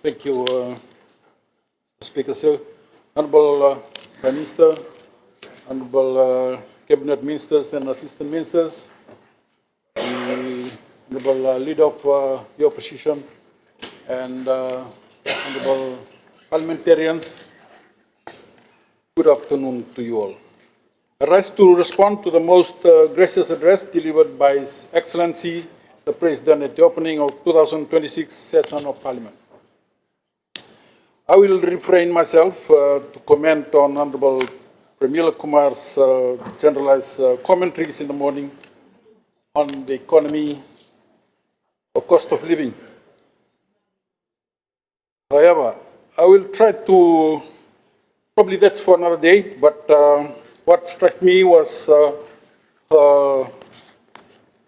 Thank you, Speaker, sir. Honorable Prime Minister, Honorable Cabinet Ministers and Assistant Ministers, the Honorable Leader of the Opposition, and Honorable Parliamentarians, good afternoon to you all. I rise to respond to the most gracious address delivered by His Excellency, the President, at the opening of 2026 session of Parliament. I will refrain myself to comment on Honorable Premila Kumar's generalized commentaries in the morning on the economy or cost of living. However, I will try to, probably that's for another day, but what struck me was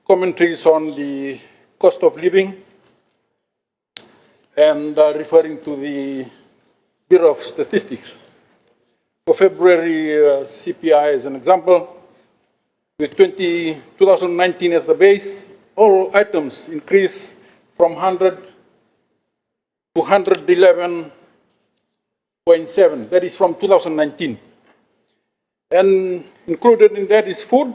commentaries on the cost of living and referring to the Bureau of Statistics. For February CPI as an example, with 2019 as the base, all items increased from 100 to 111.7. That is from 2019. And included in that is food,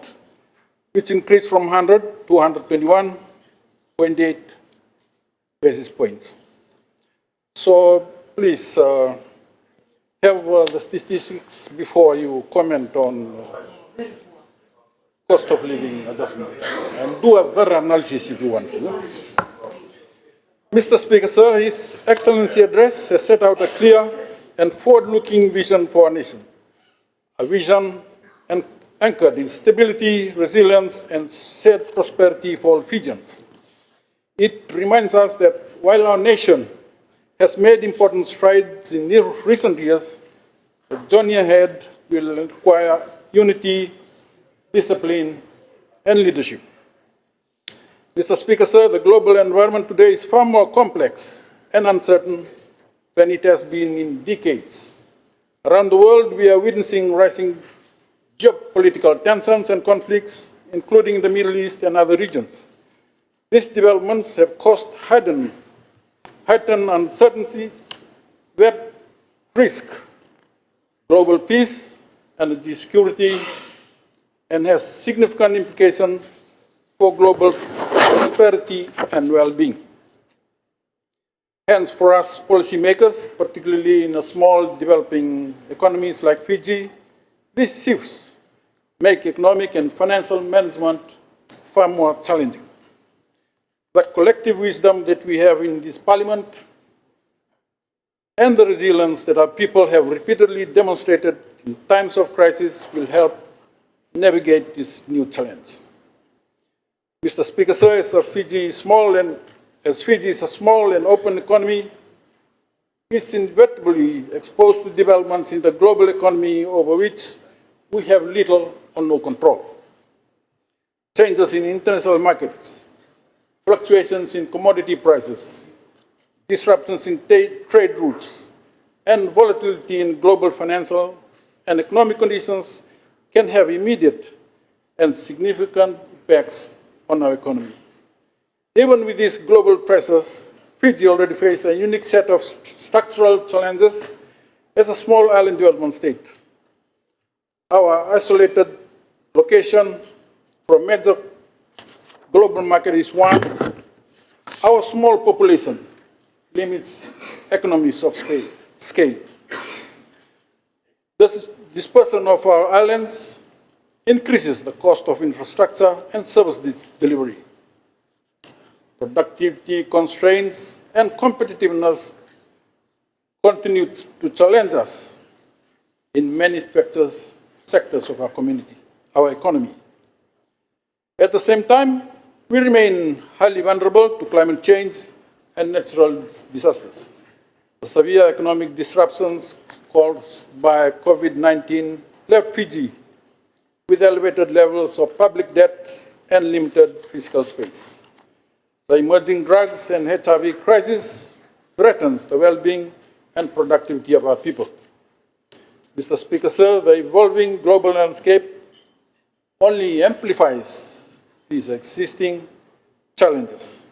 which increased from 100 to 121.8 basis points. So please have the statistics before you comment on cost of living adjustment, and do a thorough analysis if you want to. Mr. Speaker, sir, His Excellency address has set out a clear and forward-looking vision for our nation, a vision anchored in stability, resilience, and shared prosperity for all Fijians. It reminds us that while our nation has made important strides in recent years, the journey ahead will require unity, discipline, and leadership. Mr. Speaker, sir, the global environment today is far more complex and uncertain than it has been in decades. Around the world, we are witnessing rising geopolitical tensions and conflicts, including the Middle East and other regions. These developments have caused heightened uncertainty that risk global peace, energy security, and has significant implications for global prosperity and well-being. Hence, for us policymakers, particularly in small developing economies like Fiji, these shifts make economic and financial management far more challenging. The collective wisdom that we have in this Parliament and the resilience that our people have repeatedly demonstrated in times of crisis will help navigate this new challenge. Mr. Speaker, sir, as Fiji is a small and open economy, is inevitably exposed to developments in the global economy over which we have little or no control. Changes in international markets, fluctuations in commodity prices, disruptions in trade routes, and volatility in global financial and economic conditions can have immediate and significant impacts on our economy. Even with these global pressures, Fiji already faces a unique set of structural challenges as a small island development state. Our isolated location from major global market is one. Our small population limits economies of scale. The dispersion of our islands increases the cost of infrastructure and service delivery. Productivity constraints and competitiveness continue to challenge us in many sectors of our economy. At the same time, we remain highly vulnerable to climate change and natural disasters. The severe economic disruptions caused by COVID-19 left Fiji with elevated levels of public debt and limited fiscal space. The emerging drugs and HIV crisis threatens the well-being and productivity of our people. Mr. Speaker, sir, the evolving global landscape only amplifies these existing challenges.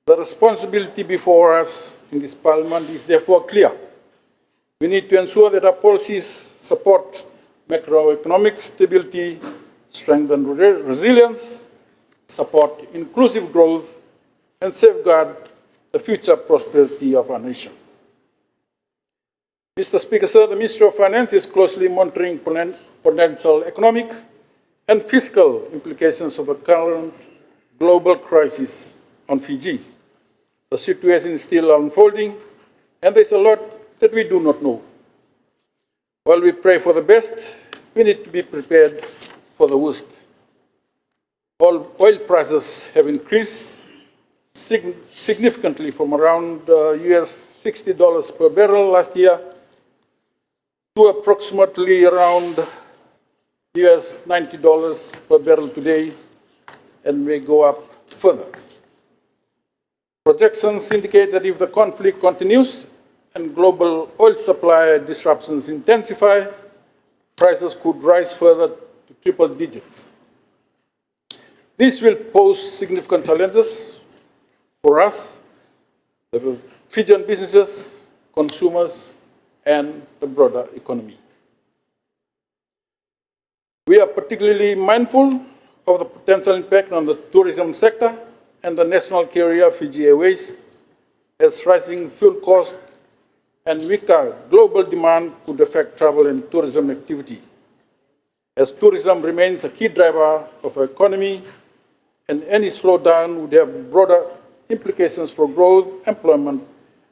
The responsibility before us in this Parliament is therefore clear. We need to ensure that our policies support macroeconomic stability, strengthen resilience, support inclusive growth, and safeguard the future prosperity of our nation. Mr. Speaker, sir, the Ministry of Finance is closely monitoring potential economic and fiscal implications of the current global crisis on Fiji. The situation is still unfolding, and there's a lot that we do not know. While we pray for the best, we need to be prepared for the worst. All oil prices have increased significantly from around US $60 per barrel last year to approximately around US $90 per barrel today, and may go up further. Projections indicate that if the conflict continues and global oil supply disruptions intensify, prices could rise further to triple digits. This will pose significant challenges for us, the Fijian businesses, consumers, and the broader economy. We are particularly mindful of the potential impact on the tourism sector and the national carrier Fiji Airways, as rising fuel costs and weaker global demand could affect travel and tourism activity. As tourism remains a key driver of our economy, and any slowdown would have broader implications for growth, employment,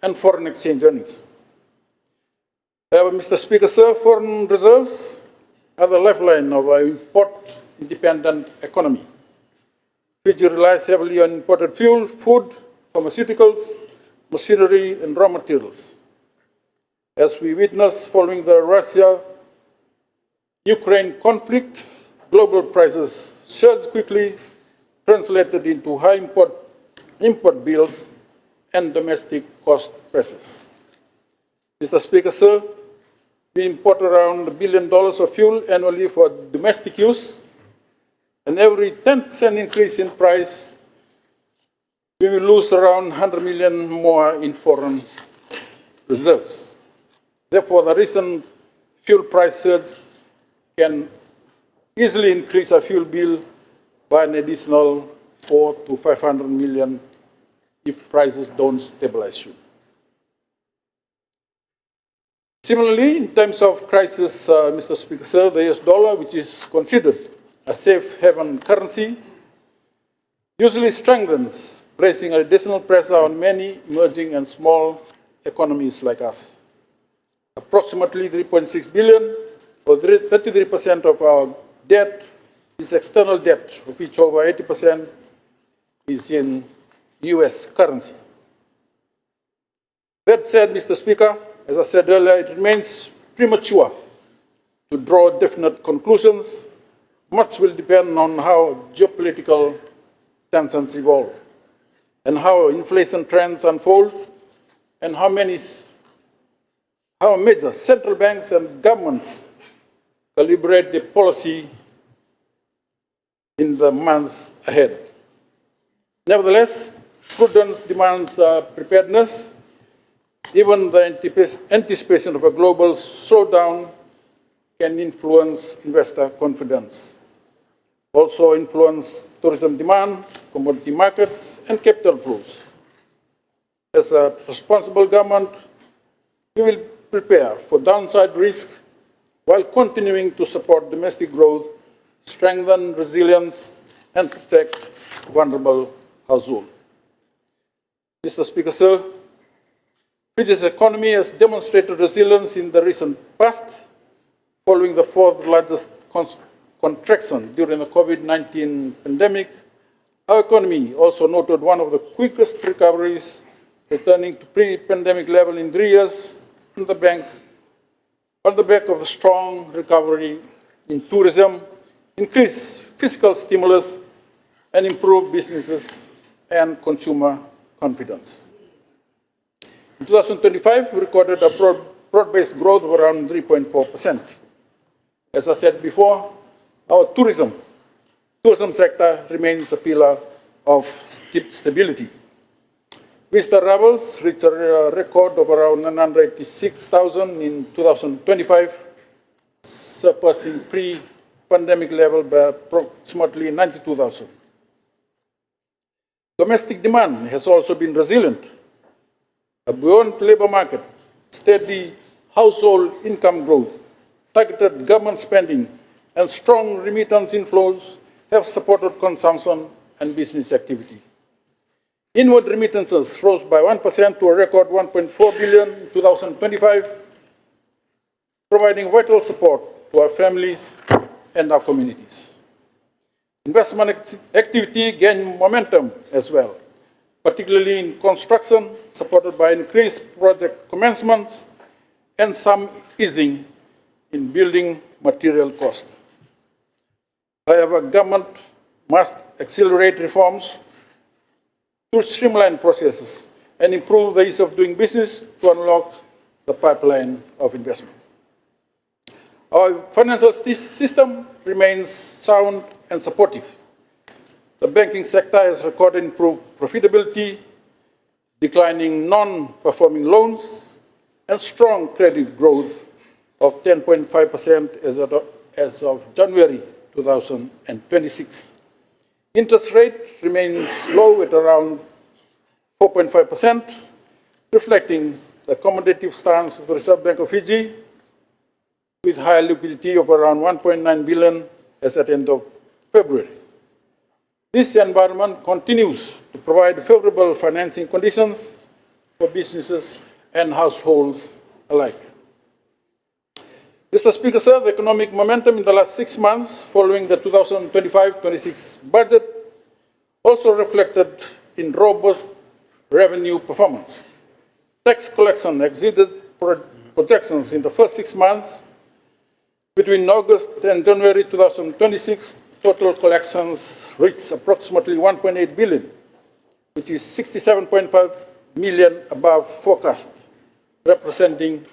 and foreign exchange earnings. However, Mr. Speaker, sir, foreign reserves are the lifeline of our import-independent economy. Fiji relies heavily on imported fuel, food, pharmaceuticals, machinery, and raw materials. As we witness following the Russia-Ukraine conflict, global prices surged quickly, translated into high import bills and domestic cost prices. Mr. Speaker, sir, we import around $1 billion of fuel annually for domestic use, and every 10% increase in price, we will lose around 100 million more in foreign reserves. Therefore, the recent fuel price surge can easily increase our fuel bill by an additional 400 to 500 million if prices don't stabilize soon. Similarly, in times of crisis, Mr. Speaker, sir, the US dollar, which is considered a safe haven currency, usually strengthens, placing additional pressure on many emerging and small economies like us. Approximately 3.6 billion, or 33% of our debt, is external debt, of which over 80% is in US currency. That said, Mr. Speaker, as I said earlier, it remains premature to draw definite conclusions. Much will depend on how geopolitical tensions evolve and how inflation trends unfold and how major central banks and governments calibrate their policy in the months ahead. Nevertheless, prudence demands preparedness. Even the anticipation of a global slowdown can influence investor confidence, also influence tourism demand, commodity markets, and capital flows. As a responsible government, we will prepare for downside risk while continuing to support domestic growth, strengthen resilience, and protect vulnerable households. Mr. Speaker, sir, Fiji's economy has demonstrated resilience in the recent past, following the fourth largest contraction during the COVID-19 pandemic. Our economy also noted one of the quickest recoveries, returning to pre-pandemic level in 3 years, on the back of the strong recovery in tourism, increased fiscal stimulus, and improved businesses and consumer confidence. In 2025, we recorded a broad-based growth of around 3.4%. As I said before, our tourism sector remains a pillar of stability. Visitor arrivals reached a record of around 986,000 in 2025, surpassing pre-pandemic level by approximately 92,000. Domestic demand has also been resilient. A buoyant labor market, steady household income growth, targeted government spending, and strong remittance inflows have supported consumption and business activity. Inward remittances rose by 1% to a record 1.4 billion in 2025, providing vital support to our families and our communities. Investment activity gained momentum as well, particularly in construction, supported by increased project commencements and some easing in building material cost. However, government must accelerate reforms to streamline processes and improve the ease of doing business to unlock the pipeline of investment. Our financial system remains sound and supportive. The banking sector has recorded improved profitability, declining non-performing loans, and strong credit growth of 10.5% as of January 2026. Interest rate remains low at around 4.5%, reflecting the accommodative stance of the Reserve Bank of Fiji, with high liquidity of around 1.9 billion as at the end of February. This environment continues to provide favorable financing conditions for businesses and households alike. Mr. Speaker, sir, the economic momentum in the last 6 months following the 2025-26 budget also reflected in robust revenue performance. Tax collection exceeded projections in the first 6 months. Between August and January 2026, total collections reached approximately 1.8 billion, which is 67.5 million above forecast, representing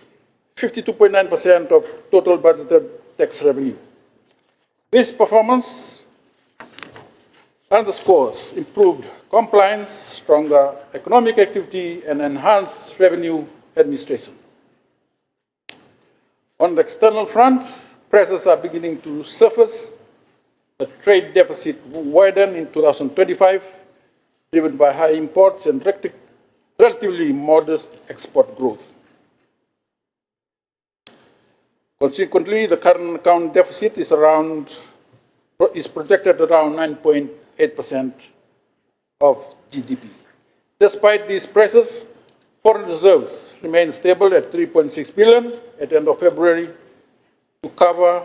52.9% of total budgeted tax revenue. This performance underscores improved compliance, stronger economic activity, and enhanced revenue administration. On the external front, pressures are beginning to surface. The trade deficit widened in 2025, driven by high imports and relatively modest export growth. Consequently, the current account deficit is projected around 9.8% of GDP. Despite these pressures, foreign reserves remain stable at 3.6 billion at the end of February to cover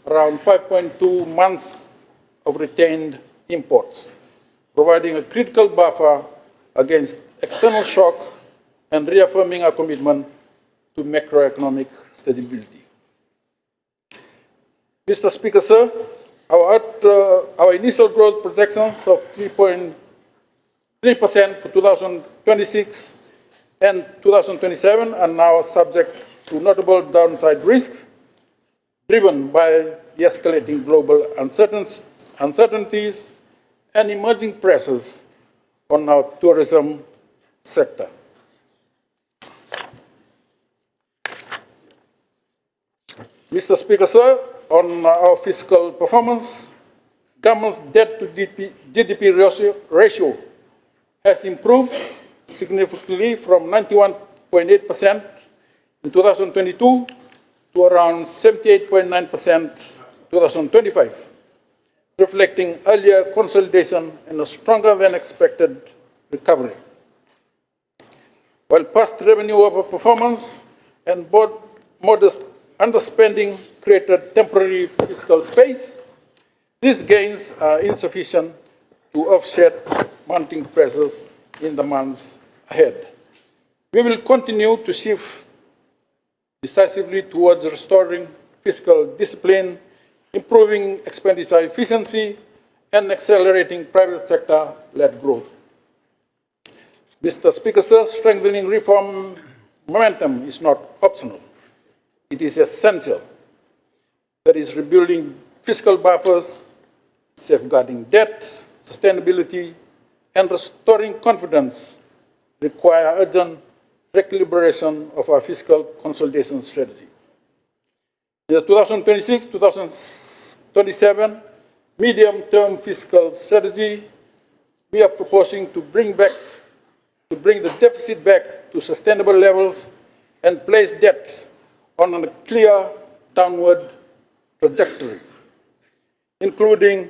around 5.2 months of retained imports, providing a critical buffer against external shock and reaffirming our commitment to macroeconomic stability. Mr. Speaker, sir, our initial growth projections of 3.3% for 2026 and 2027 are now subject to notable downside risk, driven by the escalating global uncertainties and emerging pressures on our tourism sector. Mr. Speaker, sir, on our fiscal performance, government's debt to GDP ratio has improved significantly from 91.8% in 2022 to around 78.9% in 2025, reflecting earlier consolidation and a stronger than expected recovery. While past revenue overperformance and modest underspending created temporary fiscal space, these gains are insufficient to offset mounting pressures in the months ahead. We will continue to shift decisively towards restoring fiscal discipline, improving expenditure efficiency, and accelerating private sector-led growth. Mr. Speaker, sir, strengthening reform momentum is not optional. It is essential. That is, rebuilding fiscal buffers, safeguarding debt, sustainability, and restoring confidence require urgent recalibration of our fiscal consolidation strategy. In the 2026-2027 medium-term fiscal strategy, we are proposing to bring the deficit back to sustainable levels and place debt on a clear downward trajectory, including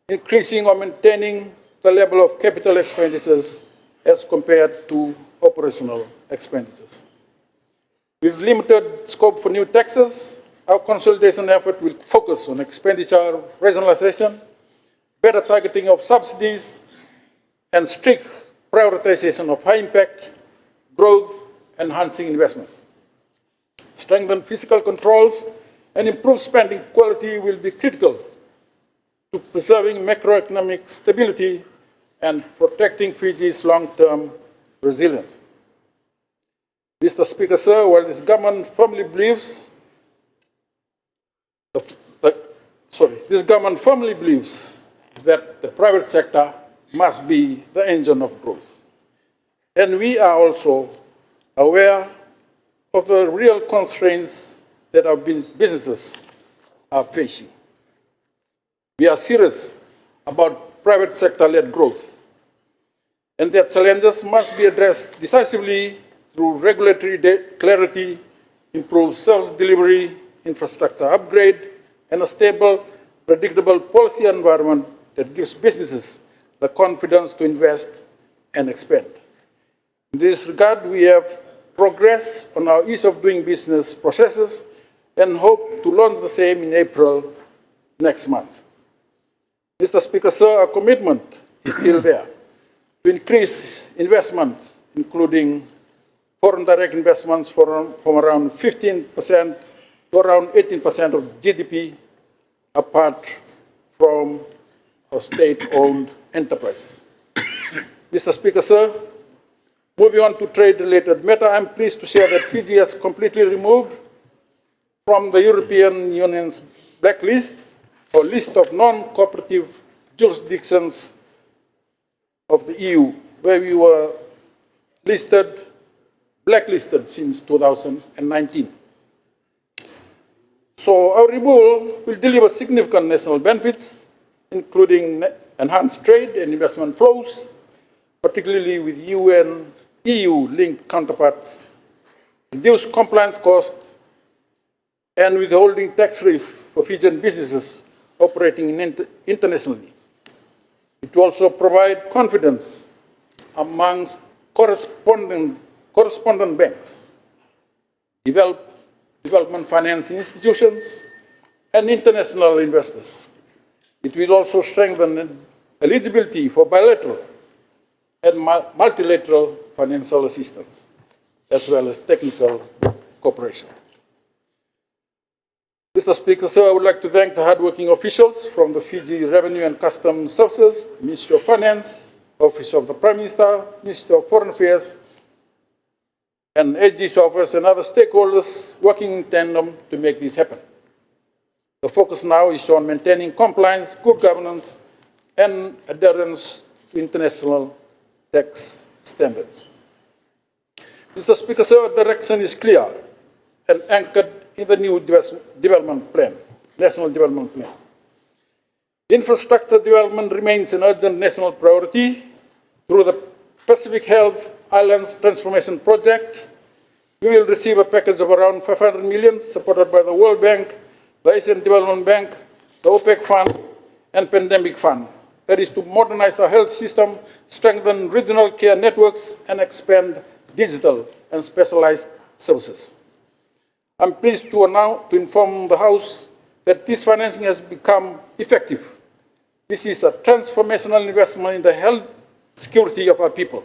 increasing or maintaining the level of capital expenditures as compared to operational expenditures. With limited scope for new taxes, our consolidation effort will focus on expenditure rationalization, better targeting of subsidies, and strict prioritization of high-impact, growth-enhancing investments. Strengthened fiscal controls and improved spending quality will be critical to preserving macroeconomic stability and protecting Fiji's long-term resilience. Mr. Speaker, sir, while this government firmly believes that the private sector must be the engine of growth. And we are also aware of the real constraints that our businesses are facing. We are serious about private sector-led growth, and their challenges must be addressed decisively through regulatory clarity, improved service delivery, infrastructure upgrade, and a stable, predictable policy environment that gives businesses the confidence to invest and expand. In this regard, we have progressed on our ease of doing business processes and hope to launch the same in April next month. Mr. Speaker, sir, our commitment is still there to increase investments, including foreign direct investments from around 15% to around 18% of GDP, apart from our state-owned enterprises. Mr. Speaker, sir, moving on to trade-related matter, I'm pleased to share that Fiji has completely removed from the European Union's blacklist or list of non-cooperative jurisdictions of the EU, where we were blacklisted since 2019. So our removal will deliver significant national benefits, including enhanced trade and investment flows, particularly with EU-linked counterparts, reduced compliance costs, and withholding tax risk for Fijian businesses operating internationally. It will also provide confidence amongst correspondent banks, development financing institutions, and international investors. It will also strengthen eligibility for bilateral and multilateral financial assistance, as well as technical cooperation. Mr. Speaker, sir, I would like to thank the hardworking officials from the Fiji Revenue and Customs Services, Ministry of Finance, Office of the Prime Minister, Ministry of Foreign Affairs, and AG's office and other stakeholders working in tandem to make this happen. The focus now is on maintaining compliance, good governance, and adherence to international tax standards. Mr. Speaker, sir, our direction is clear and anchored in the new development plan, National Development Plan. Infrastructure development remains an urgent national priority through the Pacific Health Islands Transformation Project. We will receive a package of around 500 million supported by the World Bank, the Asian Development Bank, the OPEC Fund, and Pandemic Fund. That is to modernize our health system, strengthen regional care networks, and expand digital and specialized services. I'm pleased to inform the House that this financing has become effective. This is a transformational investment in the health security of our people.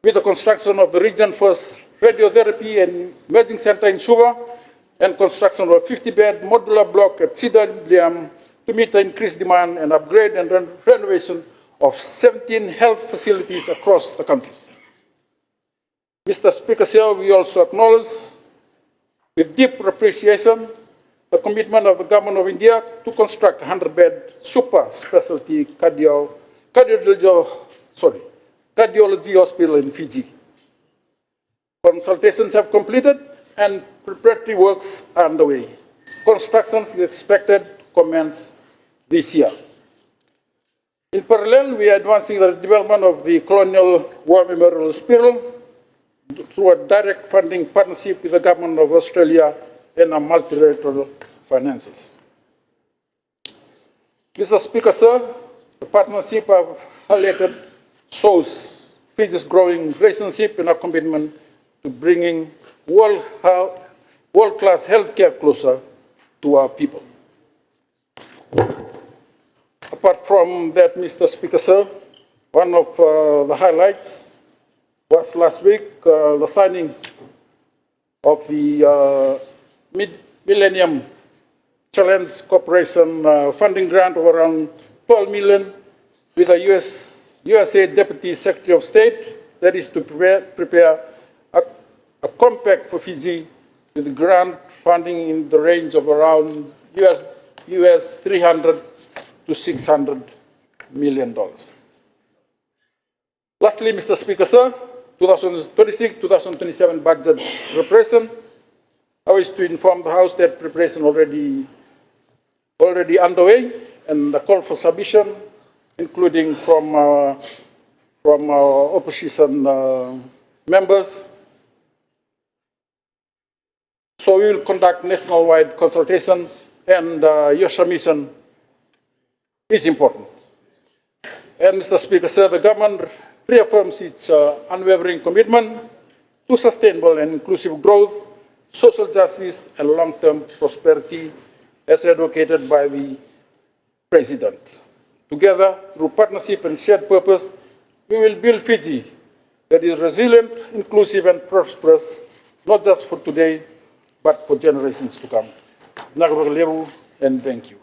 With the construction of the region's first radiotherapy and imaging center in Suva, and construction of a 50-bed modular block at Cedar Liam to meet the increased demand and upgrade and renovation of 17 health facilities across the country. Mr. Speaker, sir, we also acknowledge with deep appreciation the commitment of the Government of India to construct a 100-bed super specialty cardiology hospital in Fiji. Consultations have completed and preparatory works are underway. Construction is expected to commence this year. In parallel, we are advancing the development of the Colonial War Memorial Hospital through a direct funding partnership with the Government of Australia and a multilateral finances. Mr. Speaker, sir, the partnership I've highlighted shows Fiji's growing relationship and our commitment to bringing world-class healthcare closer to our people. Apart from that, Mr. Speaker, sir, one of the highlights was last week the signing of the Millennium Challenge Corporation funding grant of around $12 million with the USA Deputy Secretary of State, that is to prepare a compact for Fiji with grant funding in the range of around US 300 to $600 million. Lastly, Mr. Speaker, sir, 2026-2027 budget preparation. I wish to inform the House that preparation already underway, and the call for submission, including from opposition members. So we will conduct nationwide consultations, and your submission is important. And Mr. Speaker, sir, the government reaffirms its unwavering commitment to sustainable and inclusive growth, social justice, and long-term prosperity, as advocated by the President. Together, through partnership and shared purpose, we will build Fiji that is resilient, inclusive, and prosperous, not just for today, but for generations to come. And thank you.